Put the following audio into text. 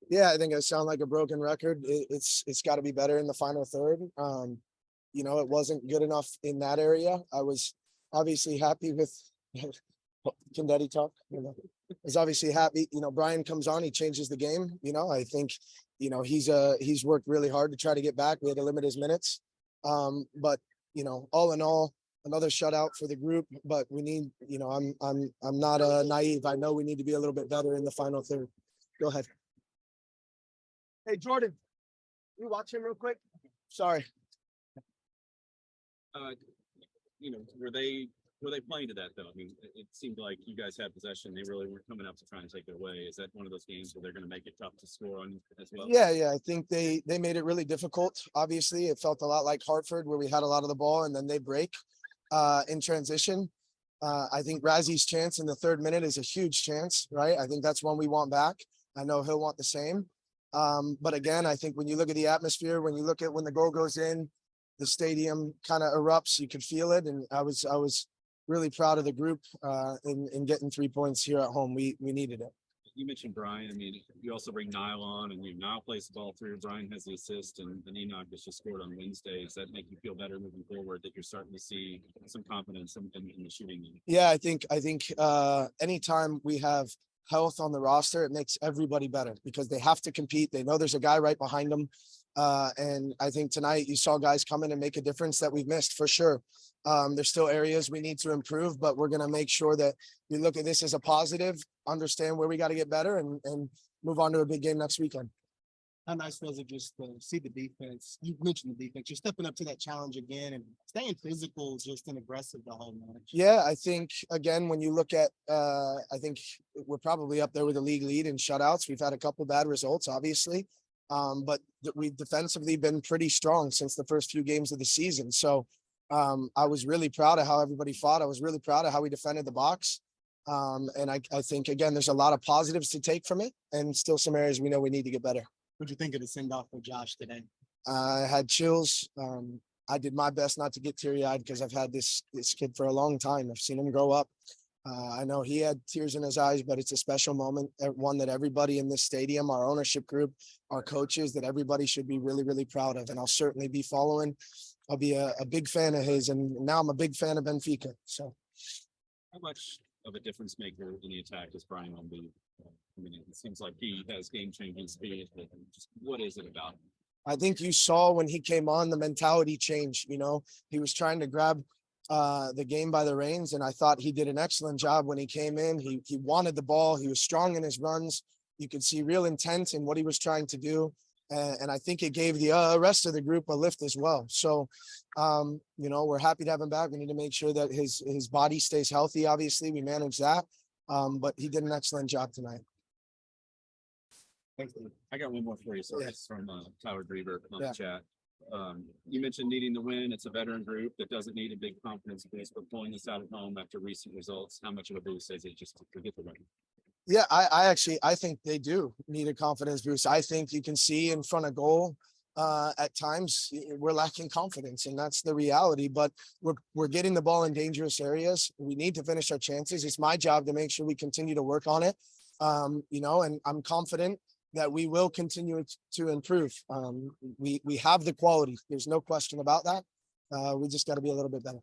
Yeah, I think I sound like a broken record. It's got to be better in the final third. It wasn't good enough in that area. I was obviously happy with. Can Daddy talk? I was obviously happy. Brian comes on, he changes the game. I think, he's worked really hard to try to get back. We had to limit his minutes. But all in all, another shutout for the group. But we need, I'm not naive. I know we need to be a little bit better in the final third. Go ahead. Hey, Jordan, you watch him real quick? Sorry. Uh, were they playing to that though? I mean, it seemed like you guys had possession. They really weren't coming up to try and take it away. Is that one of those games where they're going to make it tough to score on as well? Yeah. I think they made it really difficult. Obviously, it felt a lot like Hartford, where we had a lot of the ball and then they break in transition. I think Razzie's chance in the 3rd minute is a huge chance, right? I think that's one we want back. I know he'll want the same. But again, I think when you look at the atmosphere, when you look at when the goal goes in, the stadium kind of erupts. You could feel it, and I was really proud of the group in getting 3 points here at home. We needed it. You mentioned Brian. I mean, you also bring Niall on, and Niall plays the ball through. Brian has the assist, and Enoch just scored on Wednesday. Does that make you feel better moving forward that you're starting to see some confidence in the shooting? Yeah, I think anytime we have health on the roster, it makes everybody better because they have to compete. They know there's a guy right behind them. And I think tonight you saw guys come in and make a difference that we've missed for sure. There's still areas we need to improve, but we're going to make sure that we look at this as a positive, understand where we got to get better, and move on to a big game next weekend. How nice was it just to see the defense? You mentioned the defense. You're stepping up to that challenge again and staying physical, just and aggressive the whole match. Yeah, I think, again, when you look at, I think we're probably up there with the league lead in shutouts. We've had a couple bad results, obviously, but we've defensively been pretty strong since the first few games of the season. So I was really proud of how everybody fought. I was really proud of how we defended the box. And I think, again, there's a lot of positives to take from it and still some areas we know we need to get better. What'd you think of the send-off for Josh today? I had chills. I did my best not to get teary-eyed because I've had this kid for a long time. I've seen him grow up. I know he had tears in his eyes, but it's a special moment, one that everybody in this stadium, our ownership group, our coaches, that everybody should be really, really proud of. And I'll certainly be following. I'll be a big fan of his, and now I'm a big fan of Benfica. So, how much of a difference maker in the attack is Brian on the? I mean, it seems like he has game-changing speed. Just what is it about him? I think you saw when he came on, the mentality change. He was trying to grab the game by the reins, and I thought he did an excellent job when he came in. He wanted the ball. He was strong in his runs. You could see real intent in what he was trying to do. And I think it gave the rest of the group a lift as well. So, we're happy to have him back. We need to make sure that his body stays healthy. Obviously, we manage that. But he did an excellent job tonight. Thanks. I got one more for you. So Yeah. it's from Tyler Griever on Yeah. the chat. You mentioned needing the win. It's a veteran group that doesn't need a big confidence boost, but pulling this out at home after recent results, how much of a boost is it just to get the win? Yeah, I think they do need a confidence boost. I think you can see in front of goal at times we're lacking confidence, and that's the reality. But we're getting the ball in dangerous areas. We need to finish our chances. It's my job to make sure we continue to work on it. And I'm confident that we will continue to improve. We have the quality. There's no question about that. We just got to be a little bit better.